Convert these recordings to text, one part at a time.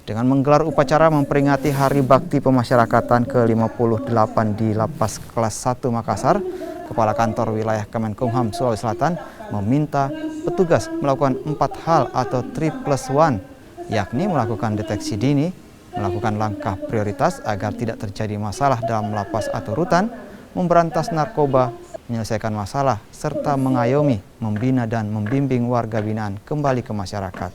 dengan menggelar upacara memperingati Hari Bakti Pemasyarakatan ke-58 di Lapas Kelas 1 Makassar. Kepala Kantor Wilayah Kemenkumham Sulawesi Selatan meminta petugas melakukan 4 hal atau 3+1, yakni melakukan deteksi dini, melakukan langkah prioritas agar tidak terjadi masalah dalam lapas atau rutan, memberantas narkoba, menyelesaikan masalah, serta mengayomi, membina dan membimbing warga binaan kembali ke masyarakat.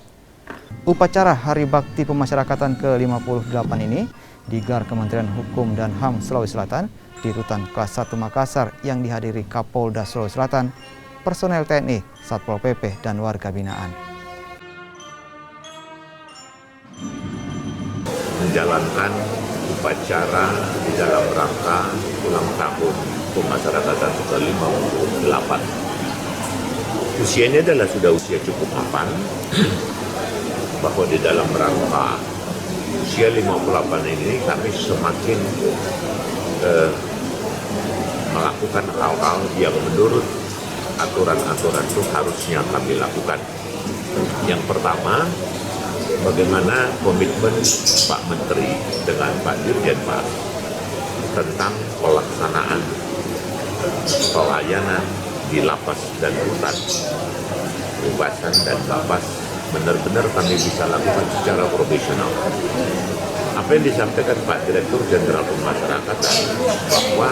Upacara Hari Bakti Pemasyarakatan ke-58 ini digelar Kementerian Hukum dan HAM Sulawesi Selatan di Rutan Kelas 1 Makassar yang dihadiri Kapolda Sulawesi Selatan, personel TNI, Satpol PP, dan warga binaan. Menjalankan upacara di dalam rangka ulang tahun pemasyarakatan ke-58. Usianya adalah sudah usia cukup mapan, bahwa di dalam rangka usia 58 ini kami semakin melakukan hal-hal yang menurut aturan-aturan itu harusnya kami lakukan. Yang pertama, bagaimana komitmen Pak Menteri dengan Pak Dirjen Pas tentang pelaksanaan pelayanan di lapas dan rutan, bebasan dan lapas benar-benar kami bisa lakukan secara profesional. Apa yang disampaikan Pak Direktur Jenderal Pemasyarakatan bahwa